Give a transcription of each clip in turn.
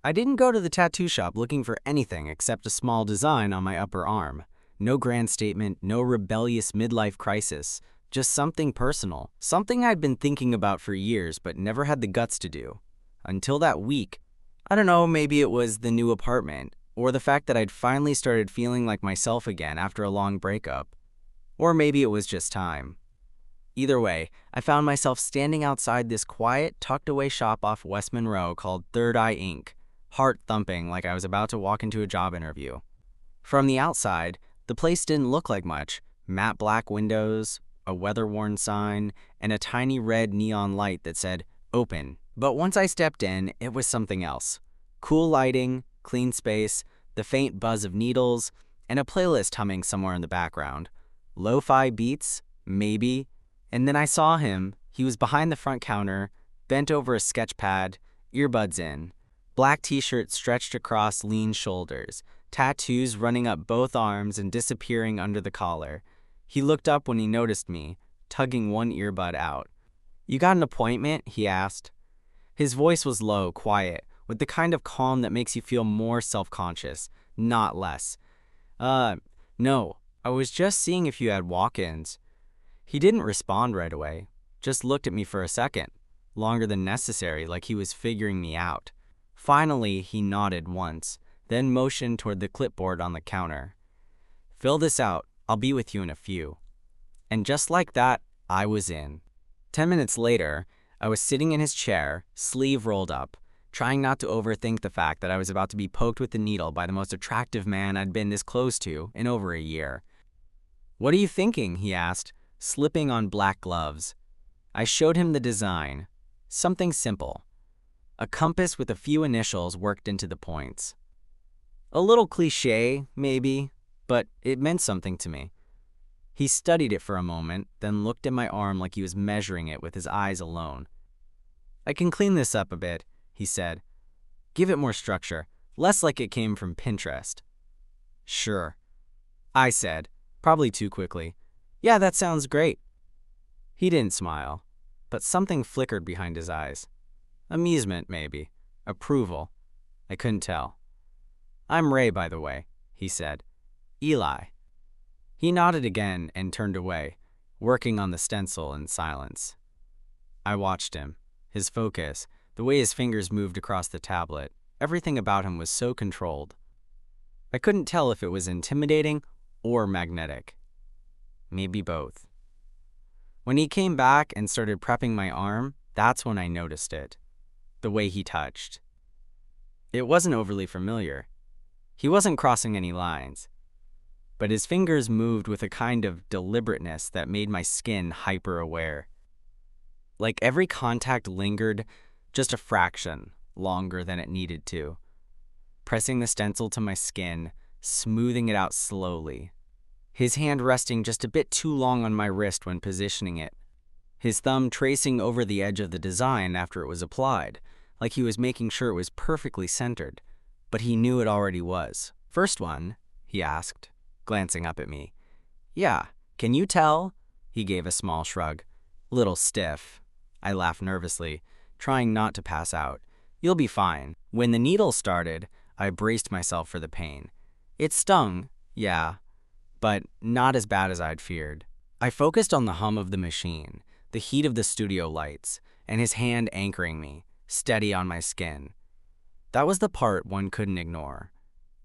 I didn't go to the tattoo shop looking for anything except a small design on my upper arm. No grand statement, no rebellious midlife crisis, just something personal, something I'd been thinking about for years but never had the guts to do. Until that week. I don't know, maybe it was the new apartment, or the fact that I'd finally started feeling like myself again after a long breakup. Or maybe it was just time. Either way, I found myself standing outside this quiet, tucked-away shop off West Monroe called Third Eye Inc., heart thumping like I was about to walk into a job interview. From the outside, the place didn't look like much. Matte black windows, a weather-worn sign, and a tiny red neon light that said, "Open." But once I stepped in, it was something else. Cool lighting, clean space, the faint buzz of needles, and a playlist humming somewhere in the background. Lo-fi beats? Maybe. And then I saw him. He was behind the front counter, bent over a sketch pad, earbuds in. Black t-shirt stretched across lean shoulders, tattoos running up both arms and disappearing under the collar. He looked up when he noticed me, tugging one earbud out. "You got an appointment?" he asked. His voice was low, quiet, with the kind of calm that makes you feel more self-conscious, not less. No, I was just seeing if you had walk-ins." He didn't respond right away, just looked at me for a second, longer than necessary, like he was figuring me out. Finally, he nodded once, then motioned toward the clipboard on the counter. "Fill this out. I'll be with you in a few." And just like that, I was in. 10 minutes later, I was sitting in his chair, sleeve rolled up, trying not to overthink the fact that I was about to be poked with a needle by the most attractive man I'd been this close to in over a year. "What are you thinking?" he asked, slipping on black gloves. I showed him the design. Something simple. A compass with a few initials worked into the points. A little cliché, maybe, but it meant something to me. He studied it for a moment, then looked at my arm like he was measuring it with his eyes alone. "I can clean this up a bit," he said. "Give it more structure, less like it came from Pinterest." "Sure," I said, probably too quickly. "Yeah, that sounds great." He didn't smile, but something flickered behind his eyes. Amusement, maybe. Approval. I couldn't tell. "I'm Ray, by the way," he said. "Eli." He nodded again and turned away, working on the stencil in silence. I watched him. His focus, the way his fingers moved across the tablet, everything about him was so controlled. I couldn't tell if it was intimidating or magnetic. Maybe both. When he came back and started prepping my arm, that's when I noticed it. The way he touched. It wasn't overly familiar. He wasn't crossing any lines. But his fingers moved with a kind of deliberateness that made my skin hyper-aware. Like every contact lingered just a fraction longer than it needed to. Pressing the stencil to my skin, smoothing it out slowly. His hand resting just a bit too long on my wrist when positioning it. His thumb tracing over the edge of the design after it was applied, like he was making sure it was perfectly centered. But he knew it already was. "First one?" he asked, glancing up at me. "Yeah, can you tell?" He gave a small shrug. "Little stiff." I laughed nervously, trying not to pass out. "You'll be fine." When the needle started, I braced myself for the pain. It stung, yeah, but not as bad as I'd feared. I focused on the hum of the machine, the heat of the studio lights, and his hand anchoring me, steady on my skin. That was the part one couldn't ignore.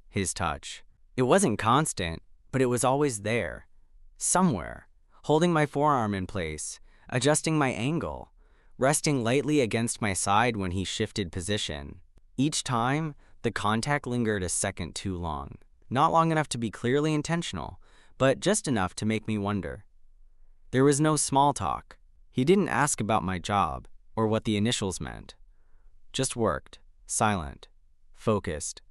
His touch. It wasn't constant, but it was always there. Somewhere. Holding my forearm in place, adjusting my angle, resting lightly against my side when he shifted position. Each time, the contact lingered a second too long. Not long enough to be clearly intentional, but just enough to make me wonder. There was no small talk. He didn't ask about my job or what the initials meant. Just worked, silent, focused.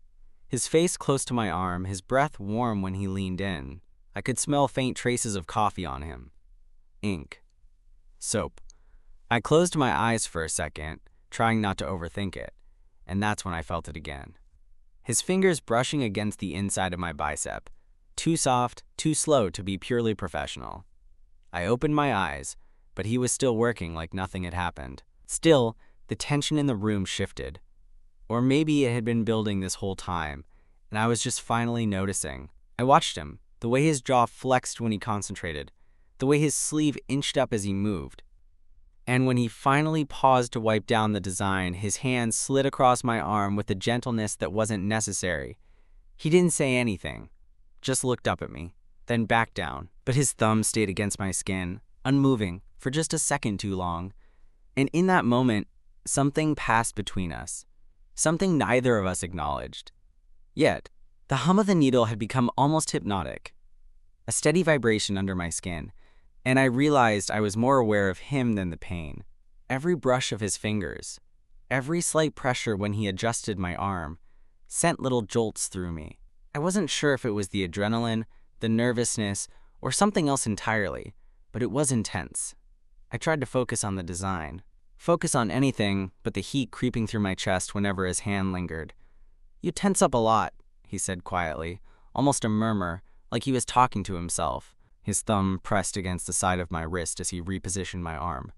His face close to my arm, his breath warm when he leaned in. I could smell faint traces of coffee on him. Ink. Soap. I closed my eyes for a second, trying not to overthink it, and that's when I felt it again. His fingers brushing against the inside of my bicep. Too soft, too slow to be purely professional. I opened my eyes, but he was still working like nothing had happened. Still, the tension in the room shifted. Or maybe it had been building this whole time, and I was just finally noticing. I watched him, the way his jaw flexed when he concentrated, the way his sleeve inched up as he moved. And when he finally paused to wipe down the design, his hand slid across my arm with a gentleness that wasn't necessary. He didn't say anything, just looked up at me, then back down. But his thumb stayed against my skin, unmoving, for just a second too long. And in that moment, something passed between us, something neither of us acknowledged. Yet, the hum of the needle had become almost hypnotic, a steady vibration under my skin, and I realized I was more aware of him than the pain. Every brush of his fingers, every slight pressure when he adjusted my arm, sent little jolts through me. I wasn't sure if it was the adrenaline, the nervousness, or something else entirely, but it was intense. I tried to focus on the design, focus on anything but the heat creeping through my chest whenever his hand lingered. "You tense up a lot," he said quietly, almost a murmur, like he was talking to himself. His thumb pressed against the side of my wrist as he repositioned my arm.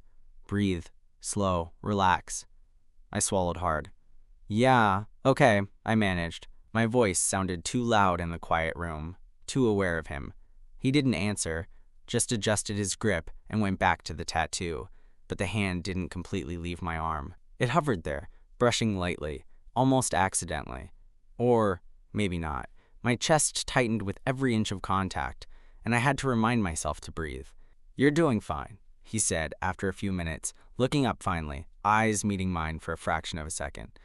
"Breathe. Slow. Relax." I swallowed hard. "Yeah, okay," I managed. My voice sounded too loud in the quiet room, too aware of him. He didn't answer, just adjusted his grip and went back to the tattoo, but the hand didn't completely leave my arm. It hovered there, brushing lightly, almost accidentally. Or maybe not. My chest tightened with every inch of contact, and I had to remind myself to breathe. "You're doing fine," he said after a few minutes, looking up finally, eyes meeting mine for a fraction of a second.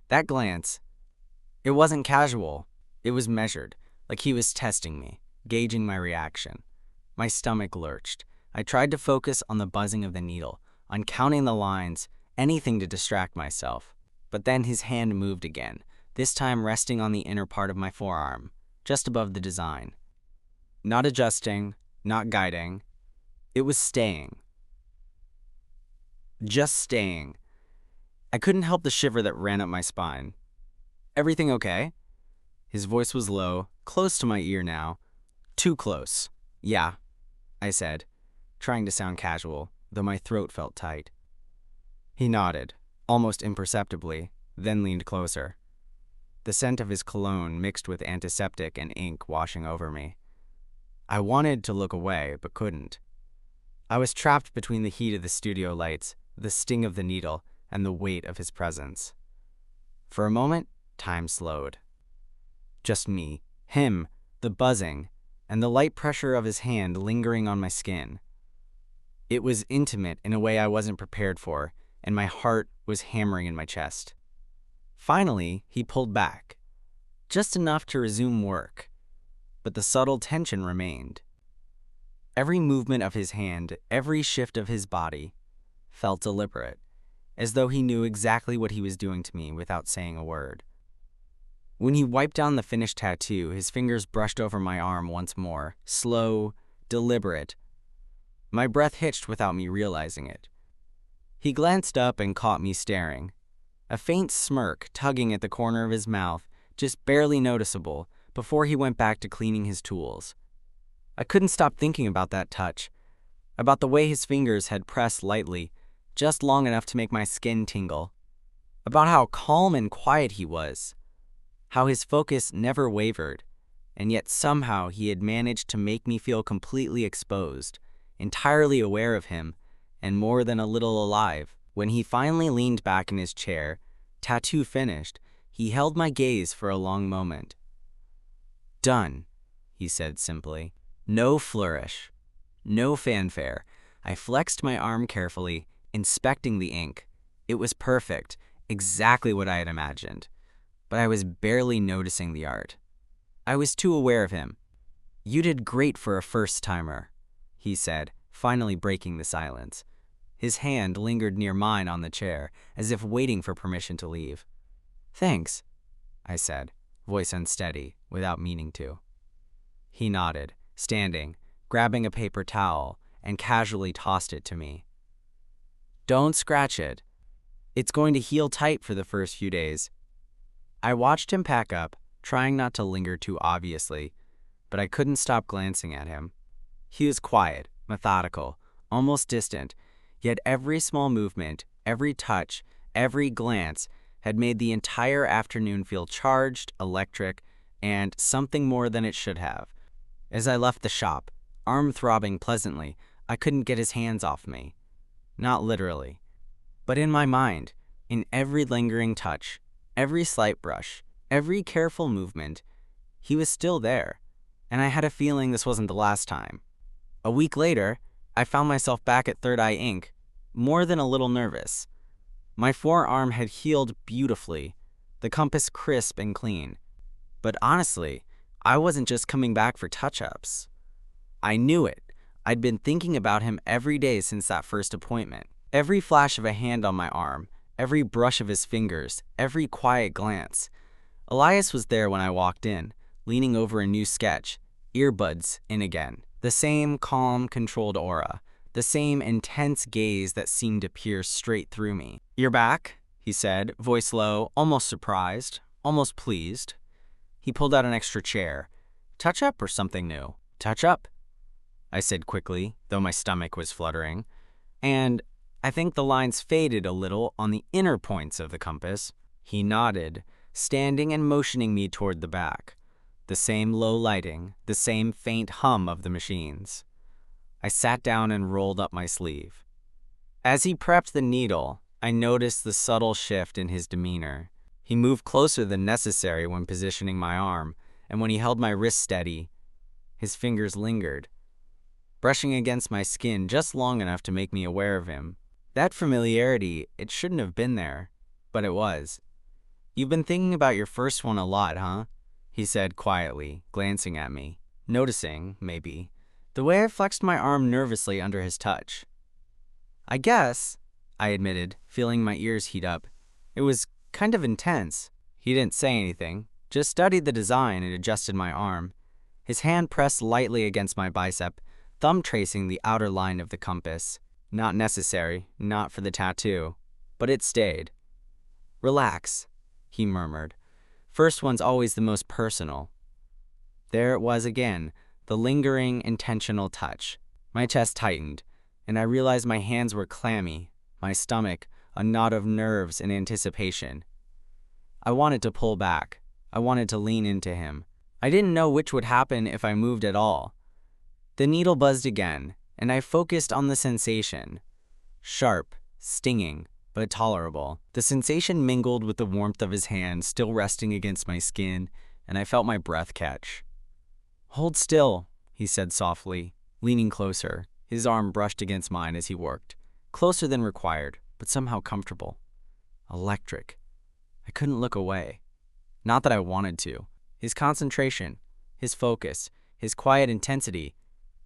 That glance, it wasn't casual. It was measured, like he was testing me, gauging my reaction. My stomach lurched. I tried to focus on the buzzing of the needle, on counting the lines, anything to distract myself. But then his hand moved again, this time resting on the inner part of my forearm, just above the design. Not adjusting, not guiding. It was staying. Just staying. I couldn't help the shiver that ran up my spine. "Everything okay?" His voice was low, close to my ear now. Too close. "Yeah," I said, trying to sound casual, though my throat felt tight. He nodded, almost imperceptibly, then leaned closer. The scent of his cologne mixed with antiseptic and ink washing over me. I wanted to look away, but couldn't. I was trapped between the heat of the studio lights, the sting of the needle, and the weight of his presence. For a moment, time slowed. Just me, him, the buzzing, and the light pressure of his hand lingering on my skin. It was intimate in a way I wasn't prepared for, and my heart was hammering in my chest. Finally, he pulled back, just enough to resume work, but the subtle tension remained. Every movement of his hand, every shift of his body, felt deliberate, as though he knew exactly what he was doing to me without saying a word. When he wiped down the finished tattoo, his fingers brushed over my arm once more, slow, deliberate. My breath hitched without me realizing it. He glanced up and caught me staring, a faint smirk tugging at the corner of his mouth, just barely noticeable, before he went back to cleaning his tools. I couldn't stop thinking about that touch, about the way his fingers had pressed lightly, just long enough to make my skin tingle, about how calm and quiet he was, how his focus never wavered, and yet somehow he had managed to make me feel completely exposed, entirely aware of him, and more than a little alive. When he finally leaned back in his chair, tattoo finished, he held my gaze for a long moment. "Done," he said simply. No flourish, no fanfare. I flexed my arm carefully, inspecting the ink. It was perfect, exactly what I had imagined. But I was barely noticing the art. I was too aware of him. "You did great for a first-timer," he said, finally breaking the silence. His hand lingered near mine on the chair, as if waiting for permission to leave. "Thanks," I said, voice unsteady, without meaning to. He nodded, standing, grabbing a paper towel, and casually tossed it to me. "Don't scratch it. It's going to heal tight for the first few days." I watched him pack up, trying not to linger too obviously, but I couldn't stop glancing at him. He was quiet, methodical, almost distant, yet every small movement, every touch, every glance had made the entire afternoon feel charged, electric, and something more than it should have. As I left the shop, arm throbbing pleasantly, I couldn't get his hands off me. Not literally, but in my mind, in every lingering touch, every slight brush, every careful movement, he was still there, and I had a feeling this wasn't the last time. A week later, I found myself back at Third Eye Inc., more than a little nervous. My forearm had healed beautifully, the compass crisp and clean. But honestly, I wasn't just coming back for touch-ups. I knew it. I'd been thinking about him every day since that first appointment. Every flash of a hand on my arm, every brush of his fingers, every quiet glance. Elias was there when I walked in, leaning over a new sketch, earbuds in again. The same calm, controlled aura, the same intense gaze that seemed to pierce straight through me. "You're back," he said, voice low, almost surprised, almost pleased. He pulled out an extra chair. "Touch up or something new?" "Touch up," I said quickly, though my stomach was fluttering. And I think the lines faded a little on the inner points of the compass. He nodded, standing and motioning me toward the back. The same low lighting, the same faint hum of the machines. I sat down and rolled up my sleeve. As he prepped the needle, I noticed the subtle shift in his demeanor. He moved closer than necessary when positioning my arm, and when he held my wrist steady, his fingers lingered, brushing against my skin just long enough to make me aware of him. That familiarity, it shouldn't have been there, but it was. "You've been thinking about your first one a lot, huh?" he said quietly, glancing at me, noticing, maybe, the way I flexed my arm nervously under his touch. "I guess," I admitted, feeling my ears heat up. "It was kind of intense." He didn't say anything, just studied the design and adjusted my arm. His hand pressed lightly against my bicep, thumb tracing the outer line of the compass. Not necessary, not for the tattoo, but it stayed. "Relax," he murmured. "First one's always the most personal." There it was again, the lingering, intentional touch. My chest tightened, and I realized my hands were clammy, my stomach a knot of nerves and anticipation. I wanted to pull back. I wanted to lean into him. I didn't know which would happen if I moved at all. The needle buzzed again, and I focused on the sensation. Sharp, stinging, but tolerable. The sensation mingled with the warmth of his hand still resting against my skin, and I felt my breath catch. "Hold still," he said softly, leaning closer. His arm brushed against mine as he worked, closer than required, but somehow comfortable. Electric. I couldn't look away. Not that I wanted to. His concentration, his focus, his quiet intensity,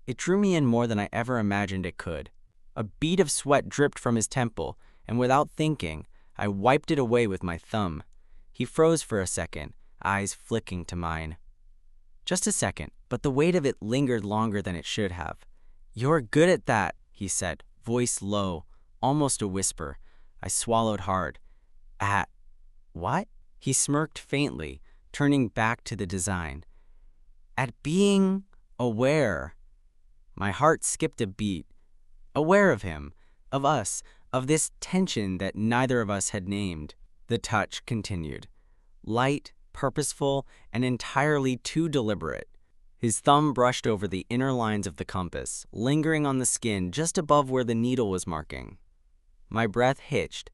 it drew me in more than I ever imagined it could. A bead of sweat dripped from his temple, and without thinking, I wiped it away with my thumb. He froze for a second, eyes flicking to mine. Just a second, but the weight of it lingered longer than it should have. "You're good at that," he said, voice low, almost a whisper. I swallowed hard. "At what?" He smirked faintly, turning back to the design. "At being aware." My heart skipped a beat. Aware of him, of us, of this tension that neither of us had named. The touch continued. Light, purposeful, and entirely too deliberate. His thumb brushed over the inner lines of the compass, lingering on the skin just above where the needle was marking. My breath hitched.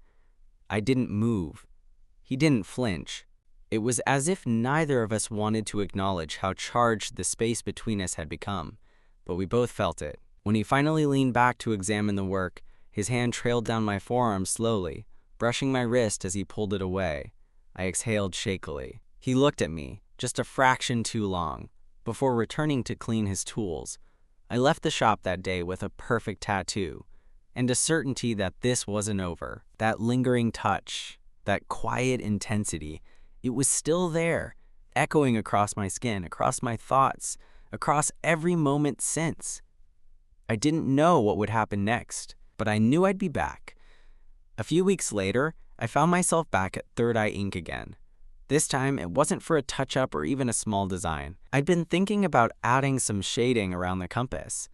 I didn't move. He didn't flinch. It was as if neither of us wanted to acknowledge how charged the space between us had become, but we both felt it. When he finally leaned back to examine the work, his hand trailed down my forearm slowly, brushing my wrist as he pulled it away. I exhaled shakily. He looked at me, just a fraction too long, before returning to clean his tools. I left the shop that day with a perfect tattoo, and a certainty that this wasn't over. That lingering touch, that quiet intensity, it was still there, echoing across my skin, across my thoughts, across every moment since. I didn't know what would happen next, but I knew I'd be back. A few weeks later, I found myself back at Third Eye Inc. again. This time, it wasn't for a touch-up or even a small design. I'd been thinking about adding some shading around the compass,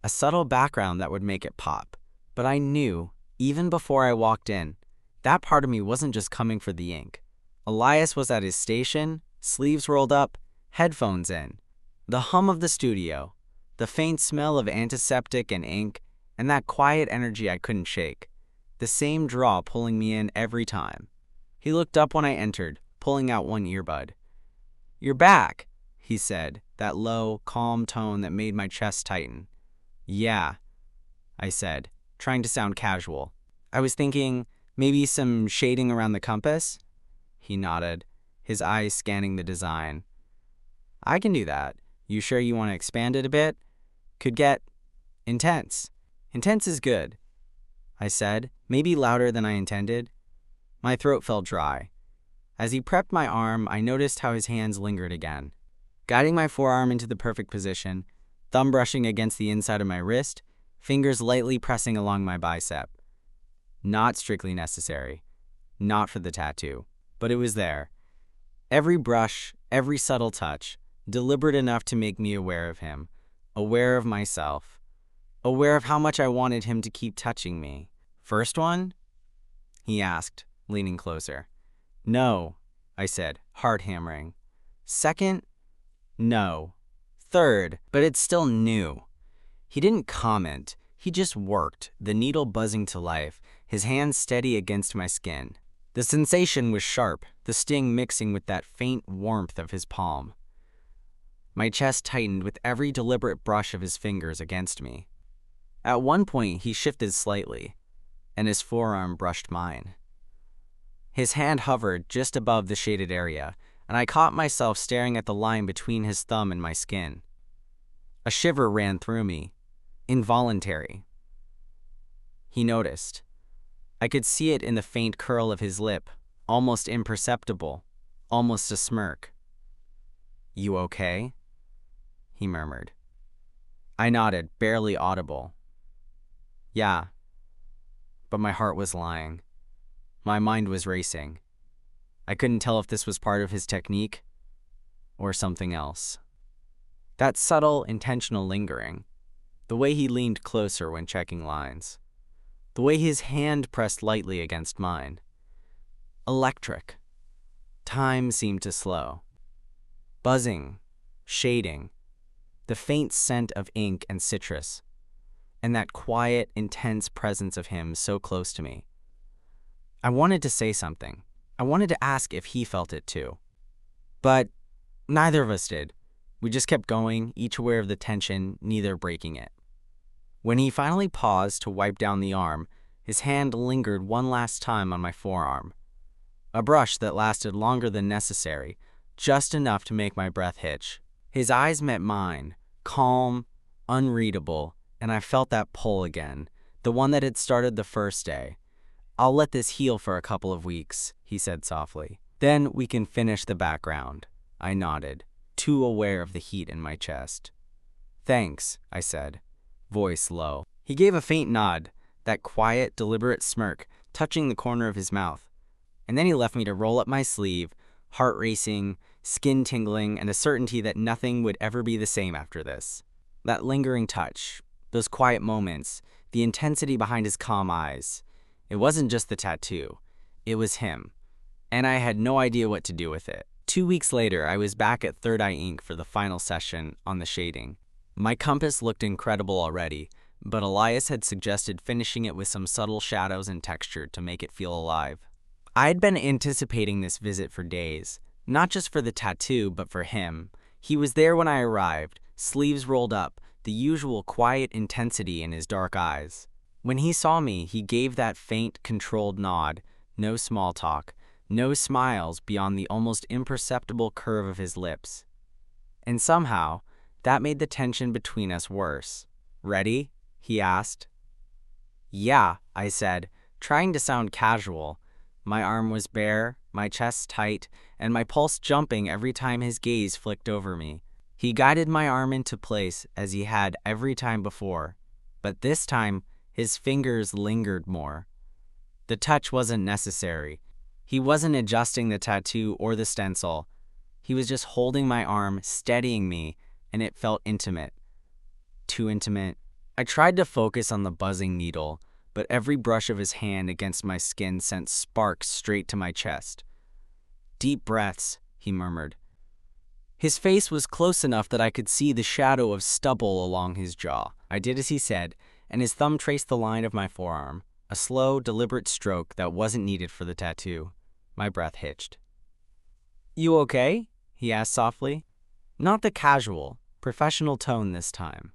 a subtle background that would make it pop. But I knew, even before I walked in, That part of me wasn't just coming for the ink. Elias was at his station, sleeves rolled up, headphones in. The hum of the studio, the faint smell of antiseptic and ink, and that quiet energy I couldn't shake. The same draw pulling me in every time. He looked up when I entered, pulling out one earbud. "You're back," he said, that low, calm tone that made my chest tighten. "Yeah," I said, trying to sound casual. "I was thinking maybe some shading around the compass?" He nodded, his eyes scanning the design. "I can do that. You sure you want to expand it a bit? Could get intense." "Intense is good," I said, maybe louder than I intended. My throat felt dry. As he prepped my arm, I noticed how his hands lingered again. Guiding my forearm into the perfect position, thumb brushing against the inside of my wrist, fingers lightly pressing along my bicep. Not strictly necessary. Not for the tattoo. But it was there. Every brush, every subtle touch, deliberate enough to make me aware of him, aware of myself, aware of how much I wanted him to keep touching me. "First one?" he asked, leaning closer. "No," I said, heart hammering. "Second?" "No." "Third," but it's still new. He didn't comment. He just worked, the needle buzzing to life, his hands steady against my skin. The sensation was sharp, the sting mixing with that faint warmth of his palm. My chest tightened with every deliberate brush of his fingers against me. At one point, he shifted slightly, and his forearm brushed mine. His hand hovered just above the shaded area, and I caught myself staring at the line between his thumb and my skin. A shiver ran through me, involuntary. He noticed. I could see it in the faint curl of his lip, almost imperceptible, almost a smirk. "You okay?" he murmured. I nodded, barely audible. "Yeah." But my heart was lying. My mind was racing. I couldn't tell if this was part of his technique or something else. That subtle, intentional lingering, the way he leaned closer when checking lines, the way his hand pressed lightly against mine. Electric. Time seemed to slow. Buzzing, shading, the faint scent of ink and citrus, and that quiet, intense presence of him so close to me. I wanted to say something. I wanted to ask if he felt it too. But neither of us did. We just kept going, each aware of the tension, neither breaking it. When he finally paused to wipe down the arm, his hand lingered one last time on my forearm. A brush that lasted longer than necessary, just enough to make my breath hitch. His eyes met mine, calm, unreadable, and I felt that pull again, the one that had started the first day. "I'll let this heal for a couple of weeks," he said softly. "Then we can finish the background." I nodded, too aware of the heat in my chest. "Thanks," I said, voice low. He gave a faint nod, that quiet, deliberate smirk touching the corner of his mouth. And then he left me to roll up my sleeve, heart racing, skin tingling, and a certainty that nothing would ever be the same after this. That lingering touch, those quiet moments, the intensity behind his calm eyes. It wasn't just the tattoo. It was him. And I had no idea what to do with it. 2 weeks later, I was back at Third Eye Ink for the final session on the shading. My compass looked incredible already, but Elias had suggested finishing it with some subtle shadows and texture to make it feel alive. I had been anticipating this visit for days, not just for the tattoo, but for him. He was there when I arrived, sleeves rolled up, the usual quiet intensity in his dark eyes. When he saw me, he gave that faint, controlled nod, no small talk, no smiles beyond the almost imperceptible curve of his lips. And somehow, that made the tension between us worse. "Ready?" he asked. "Yeah," I said, trying to sound casual. My arm was bare, my chest tight, and my pulse jumping every time his gaze flicked over me. He guided my arm into place as he had every time before, but this time his fingers lingered more. The touch wasn't necessary. He wasn't adjusting the tattoo or the stencil. He was just holding my arm, steadying me, and it felt intimate. Too intimate. I tried to focus on the buzzing needle, but every brush of his hand against my skin sent sparks straight to my chest. "Deep breaths," he murmured. His face was close enough that I could see the shadow of stubble along his jaw. I did as he said, and his thumb traced the line of my forearm, a slow, deliberate stroke that wasn't needed for the tattoo. My breath hitched. "You okay?" he asked softly. Not the casual, professional tone this time.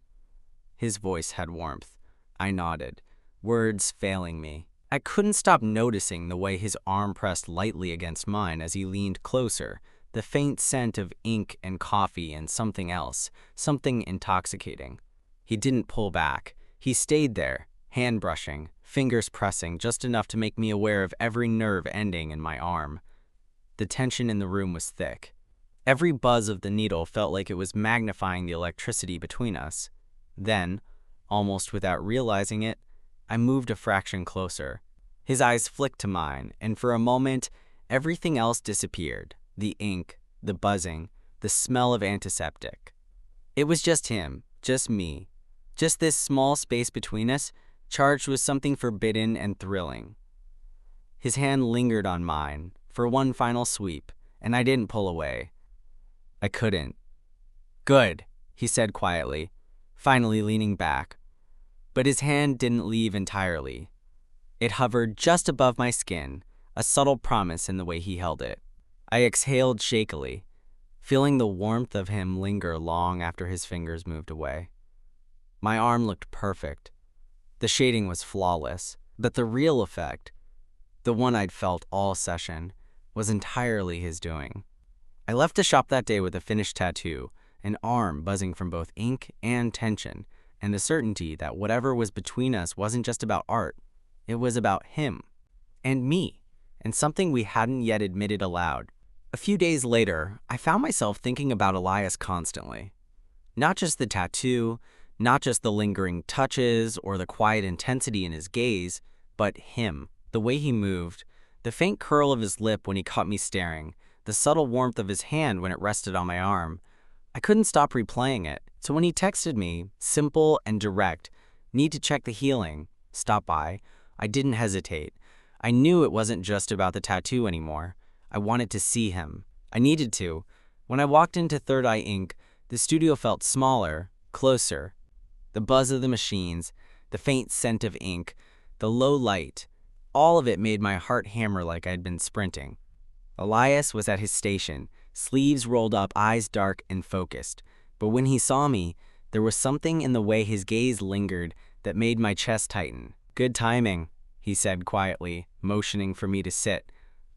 His voice had warmth. I nodded, words failing me. I couldn't stop noticing the way his arm pressed lightly against mine as he leaned closer, the faint scent of ink and coffee and something else, something intoxicating. He didn't pull back. He stayed there, hand brushing, fingers pressing just enough to make me aware of every nerve ending in my arm. The tension in the room was thick. Every buzz of the needle felt like it was magnifying the electricity between us. Then, almost without realizing it, I moved a fraction closer. His eyes flicked to mine, and for a moment, everything else disappeared. The ink, the buzzing, the smell of antiseptic. It was just him, just me, just this small space between us, charged with something forbidden and thrilling. His hand lingered on mine for one final sweep, and I didn't pull away. I couldn't. "Good," he said quietly, finally leaning back. But his hand didn't leave entirely. It hovered just above my skin, a subtle promise in the way he held it. I exhaled shakily, feeling the warmth of him linger long after his fingers moved away. My arm looked perfect. The shading was flawless, but the real effect, the one I'd felt all session, was entirely his doing. I left the shop that day with a finished tattoo, an arm buzzing from both ink and tension, and the certainty that whatever was between us wasn't just about art. It was about him and me, and something we hadn't yet admitted aloud. A few days later, I found myself thinking about Elias constantly. Not just the tattoo, not just the lingering touches or the quiet intensity in his gaze, but him, the way he moved, the faint curl of his lip when he caught me staring, the subtle warmth of his hand when it rested on my arm. I couldn't stop replaying it, so when he texted me, simple and direct, "Need to check the healing, stop by," I didn't hesitate. I knew it wasn't just about the tattoo anymore. I wanted to see him. I needed to. When I walked into Third Eye Ink, the studio felt smaller, closer. The buzz of the machines, the faint scent of ink, the low light, all of it made my heart hammer like I'd been sprinting. Elias was at his station, sleeves rolled up, eyes dark and focused. But when he saw me, there was something in the way his gaze lingered that made my chest tighten. "Good timing," he said quietly, motioning for me to sit.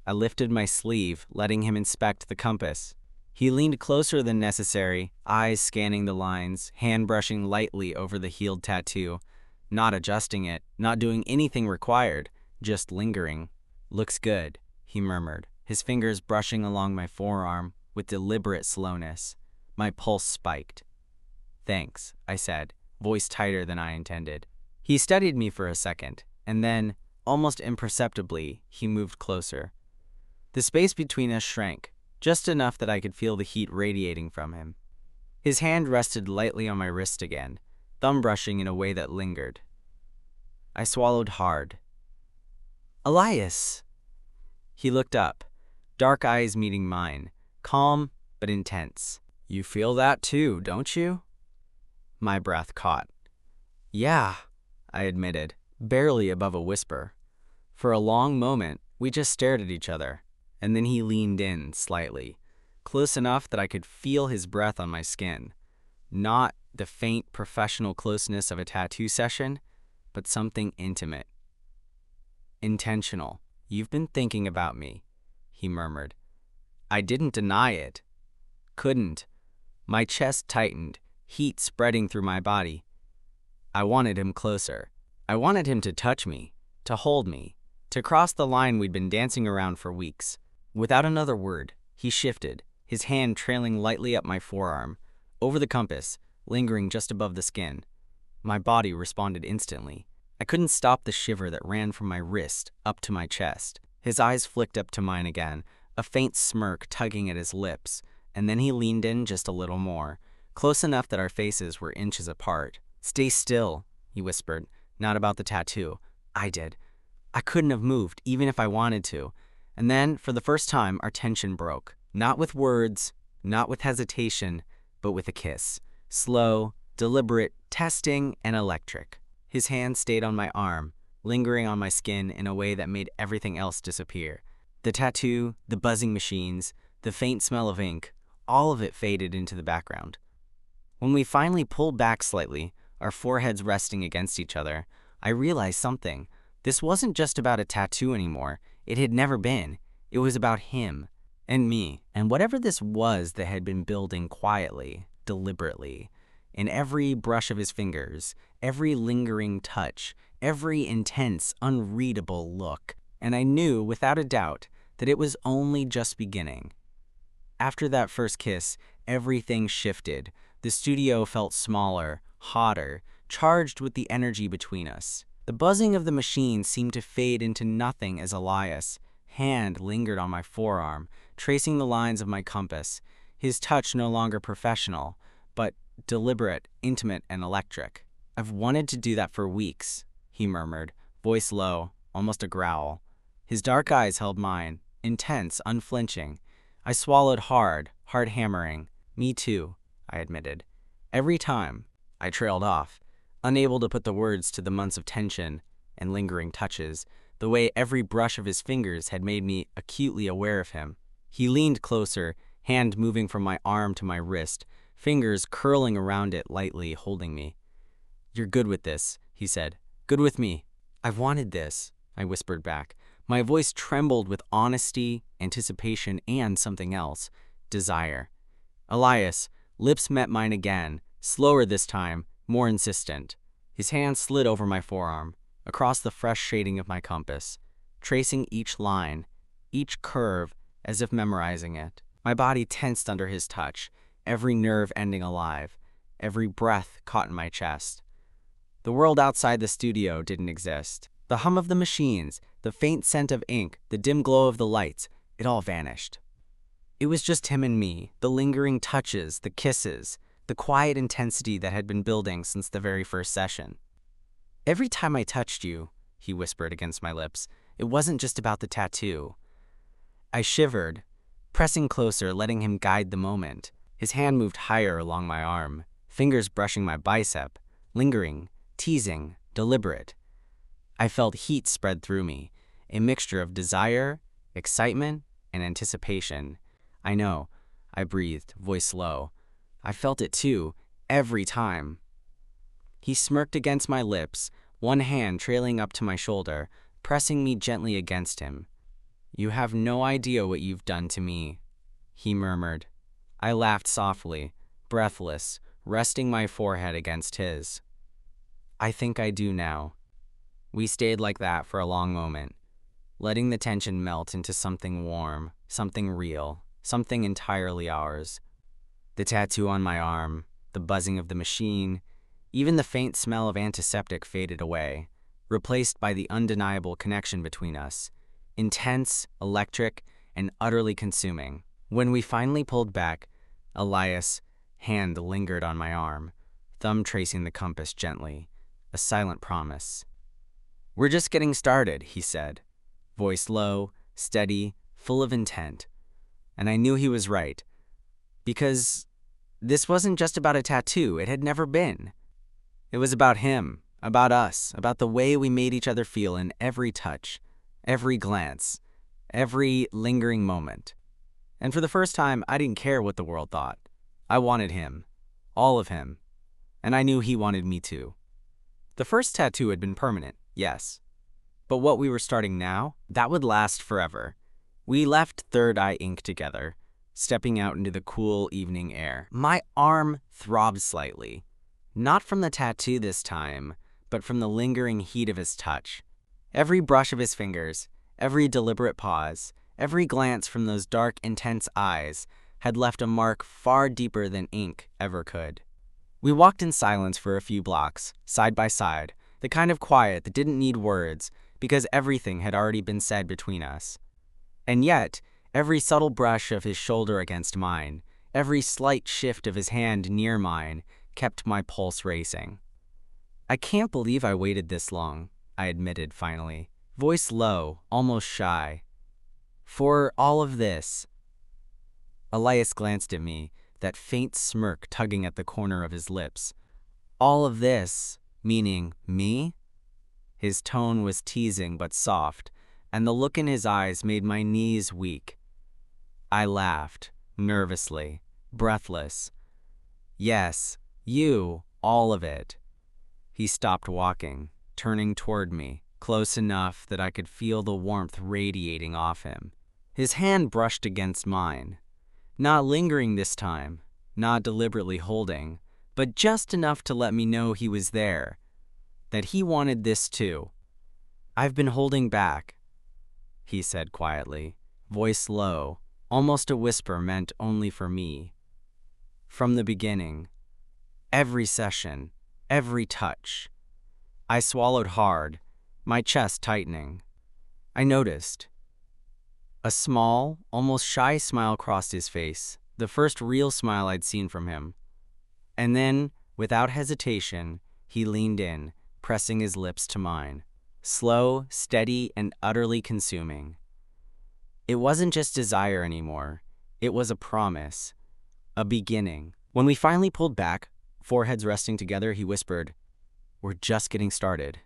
I lifted my sleeve, letting him inspect the compass. He leaned closer than necessary, eyes scanning the lines, hand brushing lightly over the healed tattoo, not adjusting it, not doing anything required, just lingering. "Looks good," he murmured, his fingers brushing along my forearm with deliberate slowness. My pulse spiked. "Thanks," I said, voice tighter than I intended. He studied me for a second, and then, almost imperceptibly, he moved closer. The space between us shrank, just enough that I could feel the heat radiating from him. His hand rested lightly on my wrist again, thumb brushing in a way that lingered. I swallowed hard. "Elias!" He looked up, dark eyes meeting mine, calm but intense. "You feel that too, don't you?" My breath caught. "Yeah," I admitted, barely above a whisper. For a long moment, we just stared at each other, and then he leaned in slightly, close enough that I could feel his breath on my skin. Not the faint professional closeness of a tattoo session, but something intimate. "Intentional. You've been thinking about me," he murmured. I didn't deny it. Couldn't. My chest tightened, heat spreading through my body. I wanted him closer. I wanted him to touch me, to hold me, to cross the line we'd been dancing around for weeks. Without another word, he shifted, his hand trailing lightly up my forearm, over the compass, lingering just above the skin. My body responded instantly. I couldn't stop the shiver that ran from my wrist up to my chest. His eyes flicked up to mine again, a faint smirk tugging at his lips, and then he leaned in just a little more, close enough that our faces were inches apart. "Stay still," he whispered, "not about the tattoo, I did. I couldn't have moved, even if I wanted to. And then, for the first time, our tension broke. Not with words, not with hesitation, but with a kiss. Slow, deliberate, testing, and electric. His hand stayed on my arm, lingering on my skin in a way that made everything else disappear. The tattoo, the buzzing machines, the faint smell of ink, all of it faded into the background. When we finally pulled back slightly, our foreheads resting against each other, I realized something. This wasn't just about a tattoo anymore. It had never been. It was about him and me, and whatever this was that had been building quietly, deliberately, in every brush of his fingers, every lingering touch, every intense, unreadable look. And I knew, without a doubt, that it was only just beginning. After that first kiss, everything shifted. The studio felt smaller, hotter, charged with the energy between us. The buzzing of the machine seemed to fade into nothing as Elias' hand lingered on my forearm, tracing the lines of my compass, his touch no longer professional, but deliberate, intimate, and electric. "I've wanted to do that for weeks," he murmured, voice low, almost a growl. His dark eyes held mine, intense, unflinching. I swallowed hard, heart hammering. "Me too," I admitted. Every time, I trailed off, unable to put the words to the months of tension and lingering touches, the way every brush of his fingers had made me acutely aware of him. He leaned closer, hand moving from my arm to my wrist, fingers curling around it lightly, holding me. "You're good with this," he said. "Good with me." "I've wanted this," I whispered back. My voice trembled with honesty, anticipation, and something else, desire. Elias, lips met mine again, slower this time, more insistent. His hand slid over my forearm, across the fresh shading of my compass, tracing each line, each curve, as if memorizing it. My body tensed under his touch, every nerve ending alive, every breath caught in my chest. The world outside the studio didn't exist. The hum of the machines, the faint scent of ink, the dim glow of the lights, it all vanished. It was just him and me, the lingering touches, the kisses, the quiet intensity that had been building since the very first session. "Every time I touched you," he whispered against my lips, "it wasn't just about the tattoo." I shivered, pressing closer, letting him guide the moment. His hand moved higher along my arm, fingers brushing my bicep, lingering, teasing, deliberate. I felt heat spread through me, a mixture of desire, excitement, and anticipation. "I know," I breathed, voice low. I felt it too, every time. He smirked against my lips, one hand trailing up to my shoulder, pressing me gently against him. "You have no idea what you've done to me," he murmured. I laughed softly, breathless, resting my forehead against his. "I think I do now." We stayed like that for a long moment, letting the tension melt into something warm, something real, something entirely ours. The tattoo on my arm, the buzzing of the machine, even the faint smell of antiseptic faded away, replaced by the undeniable connection between us, intense, electric, and utterly consuming. When we finally pulled back, Elias' hand lingered on my arm, thumb tracing the compass gently, a silent promise. "We're just getting started," he said, voice low, steady, full of intent. And I knew he was right, because this wasn't just about a tattoo. It had never been. It was about him, about us, about the way we made each other feel in every touch, every glance, every lingering moment. And for the first time, I didn't care what the world thought. I wanted him, all of him, and I knew he wanted me too. The first tattoo had been permanent, yes. But what we were starting now, that would last forever. We left Third Eye Ink together, stepping out into the cool evening air. My arm throbbed slightly, not from the tattoo this time, but from the lingering heat of his touch. Every brush of his fingers, every deliberate pause, every glance from those dark, intense eyes had left a mark far deeper than ink ever could. We walked in silence for a few blocks, side by side, the kind of quiet that didn't need words, because everything had already been said between us. And yet, every subtle brush of his shoulder against mine, every slight shift of his hand near mine, kept my pulse racing. "I can't believe I waited this long," I admitted finally, voice low, almost shy. For all of this. Elias glanced at me, that faint smirk tugging at the corner of his lips. All of this, meaning me? His tone was teasing but soft, and the look in his eyes made my knees weak. I laughed, nervously, breathless. Yes, you, all of it. He stopped walking, turning toward me, close enough that I could feel the warmth radiating off him. His hand brushed against mine. Not lingering this time, not deliberately holding, but just enough to let me know he was there, that he wanted this too. I've been holding back, he said quietly, voice low, almost a whisper meant only for me. From the beginning, every session, every touch. I swallowed hard, my chest tightening. I noticed. A small, almost shy smile crossed his face, the first real smile I'd seen from him. And then, without hesitation, he leaned in, pressing his lips to mine. Slow, steady, and utterly consuming. It wasn't just desire anymore. It was a promise. A beginning. When we finally pulled back, foreheads resting together, he whispered, "We're just getting started."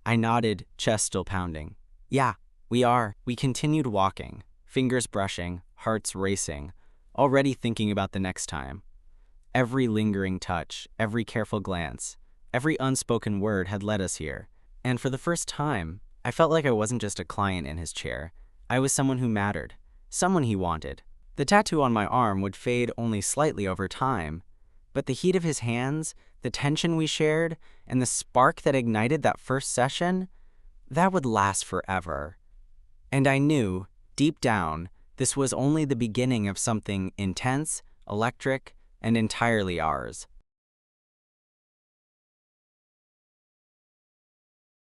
I nodded, chest still pounding. "Yeah, we are." We continued walking, fingers brushing, hearts racing, already thinking about the next time. Every lingering touch, every careful glance, every unspoken word had led us here. And for the first time, I felt like I wasn't just a client in his chair. I was someone who mattered, someone he wanted. The tattoo on my arm would fade only slightly over time, but the heat of his hands, the tension we shared, and the spark that ignited that first session, that would last forever. And I knew, deep down, this was only the beginning of something intense, electric, and entirely ours.